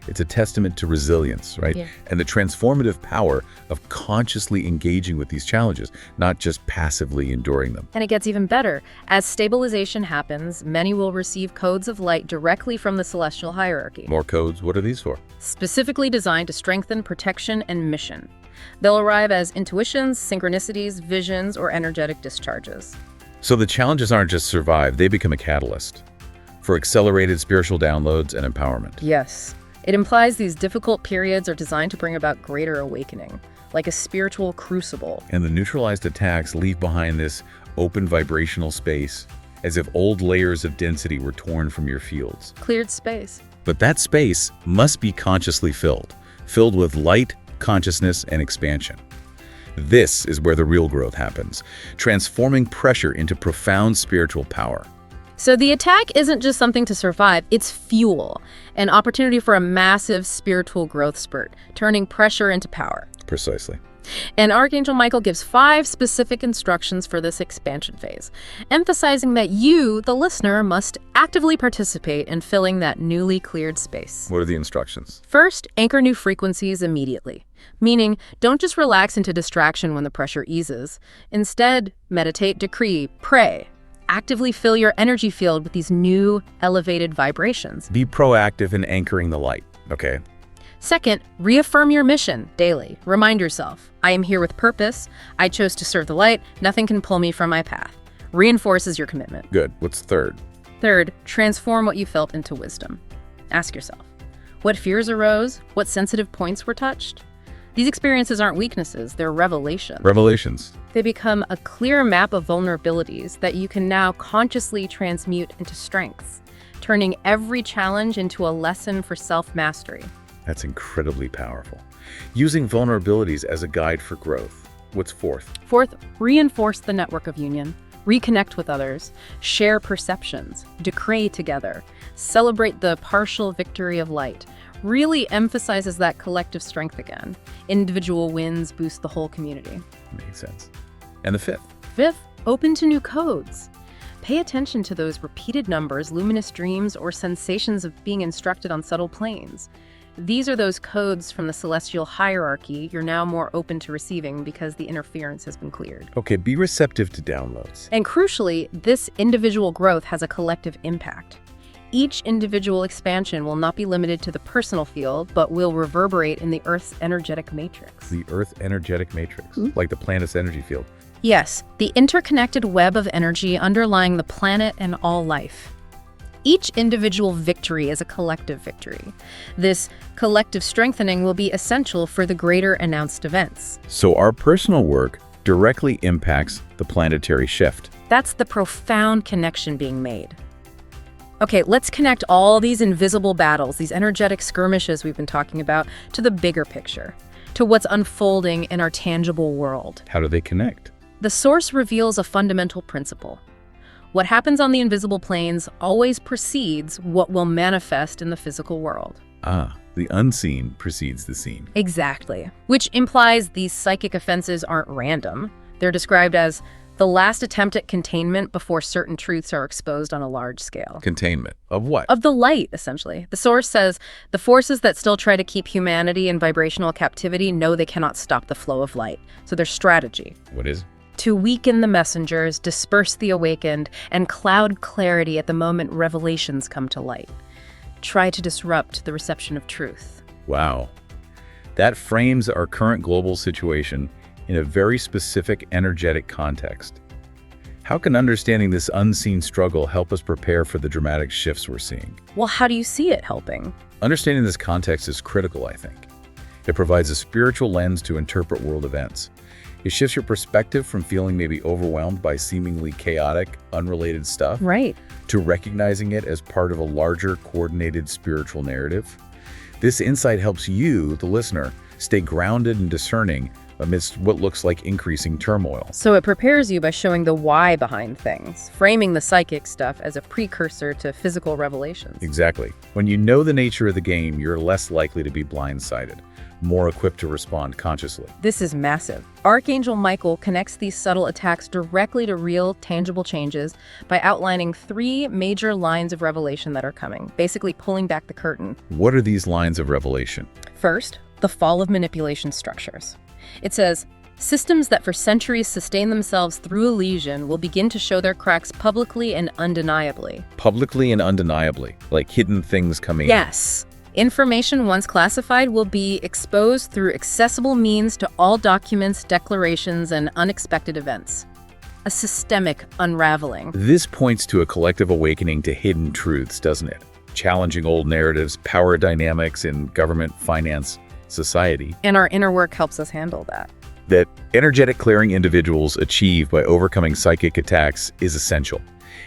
It's a testament to resilience, right? Yeah. And the transformative power of consciously engaging with these challenges, not just passively enduring them. And it gets even better. As stabilization happens, many will receive codes of light directly from the celestial hierarchy, More codes, what are these for? specifically designed to strengthen protection and mission. They'll arrive as intuitions, synchronicities, visions, or energetic discharges. So the challenges aren't just survive, they become a catalyst for accelerated spiritual downloads and empowerment. Yes. It implies these difficult periods are designed to bring about greater awakening, like a spiritual crucible. And the neutralized attacks leave behind this open vibrational space, as if old layers of density were torn from your fields. Cleared space. But that space must be consciously filled with light, consciousness, and expansion. This is where the real growth happens, transforming pressure into profound spiritual power. So the attack isn't just something to survive, it's fuel, an opportunity for a massive spiritual growth spurt, turning pressure into power. Precisely. And Archangel Michael gives 5 specific instructions for this expansion phase, emphasizing that you, the listener, must actively participate in filling that newly cleared space. What are the instructions? First, anchor new frequencies immediately. Meaning, don't just relax into distraction when the pressure eases. Instead, meditate, decree, pray. Actively fill your energy field with these new, elevated vibrations. Be proactive in anchoring the light, okay? Second, reaffirm your mission daily. Remind yourself, I am here with purpose. I chose to serve the light. Nothing can pull me from my path. Reinforces your commitment. Good. What's third? Third, transform what you felt into wisdom. Ask yourself, what fears arose? What sensitive points were touched? These experiences aren't weaknesses, they're revelations. Revelations. They become a clear map of vulnerabilities that you can now consciously transmute into strengths, turning every challenge into a lesson for self-mastery. That's incredibly powerful. Using vulnerabilities as a guide for growth. What's fourth? Fourth, reinforce the network of union. Reconnect with others, share perceptions, decree together, celebrate the partial victory of light. Really emphasizes that collective strength again. Individual wins boost the whole community. Makes sense. And the fifth? Fifth, open to new codes. Pay attention to those repeated numbers, luminous dreams, or sensations of being instructed on subtle planes. These are those codes from the celestial hierarchy you're now more open to receiving because the interference has been cleared. Okay, be receptive to downloads. And crucially, this individual growth has a collective impact. Each individual expansion will not be limited to the personal field, but will reverberate in the Earth's energetic matrix. The Earth energetic matrix, like the planet's energy field. Yes, the interconnected web of energy underlying the planet and all life. Each individual victory is a collective victory. This collective strengthening will be essential for the greater announced events. So our personal work directly impacts the planetary shift. That's the profound connection being made. Okay, let's connect all these invisible battles, these energetic skirmishes we've been talking about, to the bigger picture, to what's unfolding in our tangible world. How do they connect? The Source reveals a fundamental principle. What happens on the invisible planes always precedes what will manifest in the physical world. The unseen precedes the seen. Exactly. Which implies these psychic offenses aren't random. They're described as the last attempt at containment before certain truths are exposed on a large scale. Containment of what? Of the light, essentially. The Source says the forces that still try to keep humanity in vibrational captivity know they cannot stop the flow of light. So their strategy: What is? to weaken the messengers, disperse the awakened, and cloud clarity at the moment revelations come to light. Try to disrupt the reception of truth. Wow. That frames our current global situation in a very specific energetic context. How can understanding this unseen struggle help us prepare for the dramatic shifts we're seeing? Well, how do you see it helping? Understanding this context is critical, I think. It provides a spiritual lens to interpret world events. It shifts your perspective from feeling maybe overwhelmed by seemingly chaotic, unrelated stuff, Right. to recognizing it as part of a larger, coordinated spiritual narrative. This insight helps you, the listener, stay grounded and discerning amidst what looks like increasing turmoil. So it prepares you by showing the why behind things, framing the psychic stuff as a precursor to physical revelations. Exactly. When you know the nature of the game, you're less likely to be blindsided, more equipped to respond consciously. This is massive. Archangel Michael connects these subtle attacks directly to real, tangible changes by outlining 3 major lines of revelation that are coming, basically pulling back the curtain. What are these lines of revelation? First, the fall of manipulation structures. It says, systems that for centuries sustain themselves through illusion will begin to show their cracks publicly and undeniably. Publicly and undeniably, like hidden things coming Yes. Information once classified will be exposed through accessible means to all documents, declarations, and unexpected events. A systemic unraveling. This points to a collective awakening to hidden truths, doesn't it? Challenging old narratives, power dynamics in government, finance, society. And our inner work helps us handle that. That energetic clearing individuals achieve by overcoming psychic attacks is essential.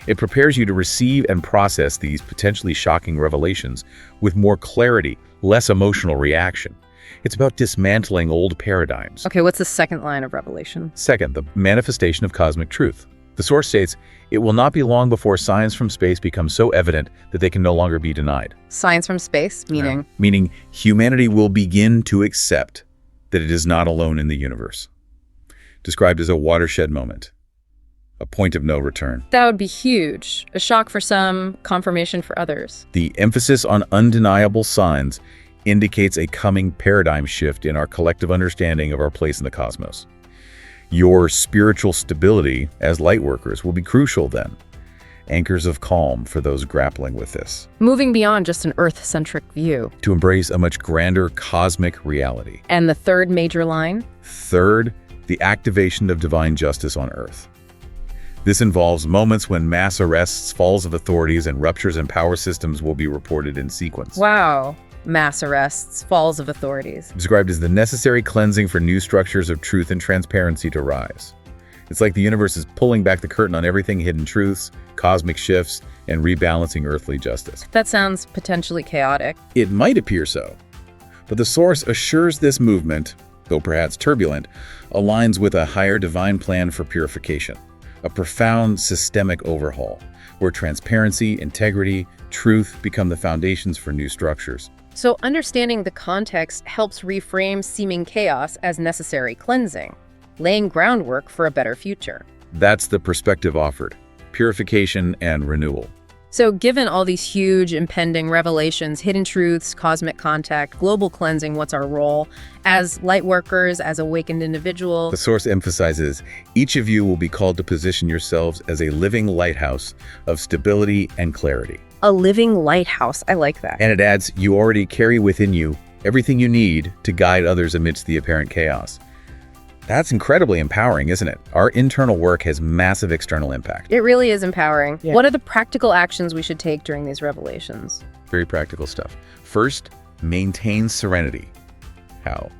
It prepares you to receive and process these potentially shocking revelations with more clarity, less emotional reaction. It's about dismantling old paradigms. Okay, what's the second line of revelation? Second, the manifestation of cosmic truth. The Source states, it will not be long before signs from space become so evident that they can no longer be denied. Science from space, meaning? Meaning humanity will begin to accept that it is not alone in the universe. Described as a watershed moment, a point of no return. That would be huge. A shock for some, confirmation for others. The emphasis on undeniable signs indicates a coming paradigm shift in our collective understanding of our place in the cosmos. Your spiritual stability as lightworkers will be crucial then. Anchors of calm for those grappling with this. Moving beyond just an Earth-centric view. To embrace a much grander cosmic reality. And the third major line? Third, the activation of divine justice on Earth. This involves moments when mass arrests, falls of authorities, and ruptures in power systems will be reported in sequence. Wow. Mass arrests, falls of authorities. Described as the necessary cleansing for new structures of truth and transparency to rise. It's like the universe is pulling back the curtain on everything hidden truths, cosmic shifts, and rebalancing earthly justice. That sounds potentially chaotic. It might appear so, but the Source assures this movement, though perhaps turbulent, aligns with a higher divine plan for purification, a profound systemic overhaul, where transparency, integrity, truth become the foundations for new structures. So understanding the context helps reframe seeming chaos as necessary cleansing, laying groundwork for a better future. That's the perspective offered, purification and renewal. So given all these huge impending revelations, hidden truths, cosmic contact, global cleansing, what's our role as light workers, as awakened individuals? The Source emphasizes, each of you will be called to position yourselves as a living lighthouse of stability and clarity. A living lighthouse. I like that. And it adds, you already carry within you everything you need to guide others amidst the apparent chaos. That's incredibly empowering, isn't it? Our internal work has massive external impact. It really is empowering. Yeah. What are the practical actions we should take during these revelations? Very practical stuff. First, maintain serenity. How?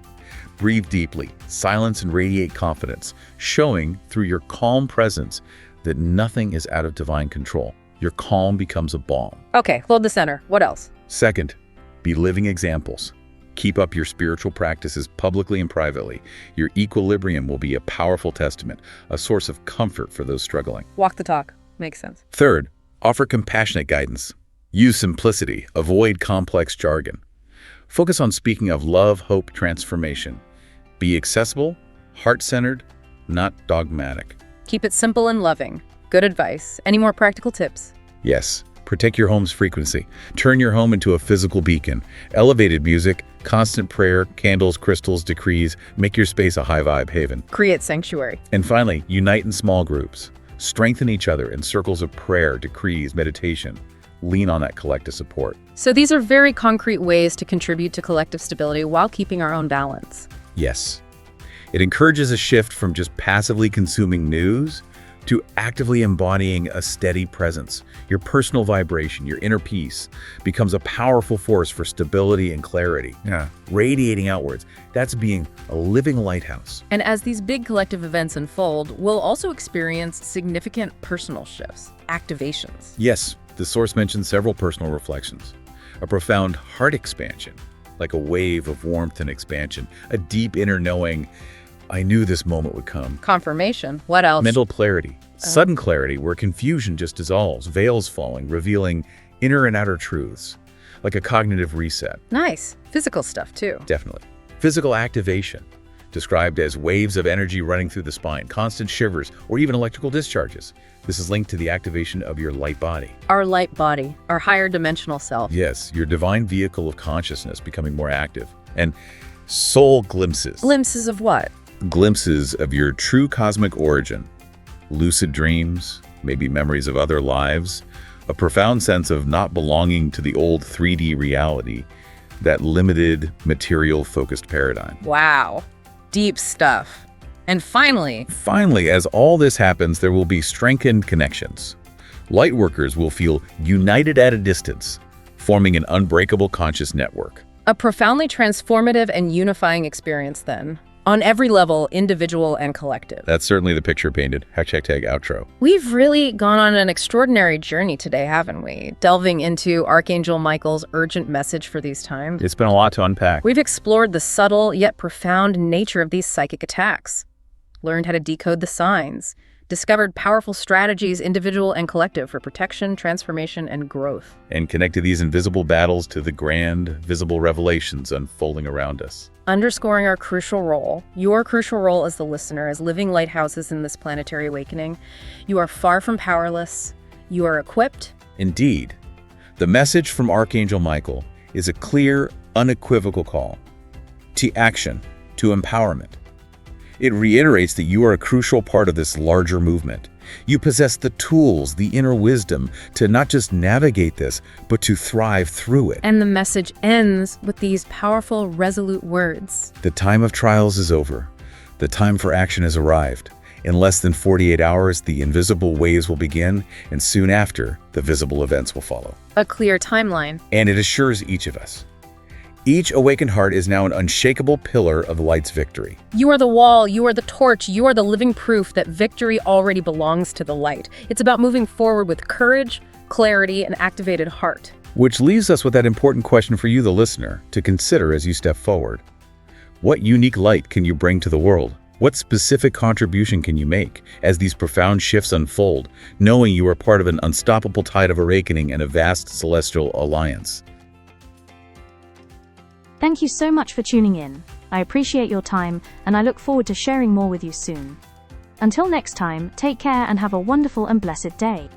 Breathe deeply, silence and radiate confidence, showing through your calm presence that nothing is out of divine control. Your calm becomes a balm. Okay, hold the center. What else? Second, be living examples. Keep up your spiritual practices publicly and privately. Your equilibrium will be a powerful testament, a source of comfort for those struggling. Walk the talk. Makes sense. Third, offer compassionate guidance. Use simplicity. Avoid complex jargon. Focus on speaking of love, hope, transformation. Be accessible, heart-centered, not dogmatic. Keep it simple and loving. Good advice. Any more practical tips? Yes, protect your home's frequency. Turn your home into a physical beacon. Elevated music, constant prayer, candles, crystals, decrees, make your space a high-vibe haven. Create sanctuary. And finally, unite in small groups. Strengthen each other in circles of prayer, decrees, meditation. Lean on that collective support. So these are very concrete ways to contribute to collective stability while keeping our own balance. Yes. It encourages a shift from just passively consuming news to actively embodying a steady presence. Your personal vibration, your inner peace, becomes a powerful force for stability and clarity. Yeah. Radiating outwards. That's being a living lighthouse. And as these big collective events unfold, we'll also experience significant personal shifts, activations. Yes, the source mentions several personal reflections. A profound heart expansion, like a wave of warmth and expansion. A deep inner knowing, I knew this moment would come. Confirmation. What else? Mental clarity. Sudden clarity where confusion just dissolves, veils falling, revealing inner and outer truths. Like a cognitive reset. Nice. Physical stuff, too. Definitely. Physical activation. Described as waves of energy running through the spine, constant shivers, or even electrical discharges. This is linked to the activation of your light body. Our light body, our higher dimensional self. Yes, your divine vehicle of consciousness becoming more active. And soul glimpses. Glimpses of what? Glimpses of your true cosmic origin. Lucid dreams, maybe memories of other lives. A profound sense of not belonging to the old 3D reality, that limited, material-focused paradigm. Wow. Deep stuff. And finally, as all this happens, there will be strengthened connections. Lightworkers will feel united at a distance, forming an unbreakable conscious network. a profoundly transformative and unifying experience then. On every level, individual and collective. That's certainly the picture painted. #outro. We've really gone on an extraordinary journey today, haven't we? Delving into Archangel Michael's urgent message for these times. It's been a lot to unpack. We've explored the subtle yet profound nature of these psychic attacks, learned how to decode the signs, discovered powerful strategies, individual and collective, for protection, transformation, and growth. And connected these invisible battles to the grand, visible revelations unfolding around us. Underscoring our crucial role, your crucial role as the listener, as living lighthouses in this planetary awakening. You are far from powerless. You are equipped. Indeed, the message from Archangel Michael is a clear, unequivocal call to action, to empowerment. It reiterates that you are a crucial part of this larger movement. You possess the tools, the inner wisdom to not just navigate this, but to thrive through it. And the message ends with these powerful, resolute words. The time of trials is over. The time for action has arrived. In less than 48 hours, the invisible waves will begin, and soon after, the visible events will follow. A clear timeline. And it assures each of us. Each awakened heart is now an unshakable pillar of light's victory. You are the wall, you are the torch, you are the living proof that victory already belongs to the light. It's about moving forward with courage, clarity, and activated heart. Which leaves us with that important question for you, the listener, to consider as you step forward. What unique light can you bring to the world? What specific contribution can you make as these profound shifts unfold, knowing you are part of an unstoppable tide of awakening and a vast celestial alliance? Thank you so much for tuning in. I appreciate your time, and I look forward to sharing more with you soon. Until next time, take care and have a wonderful and blessed day.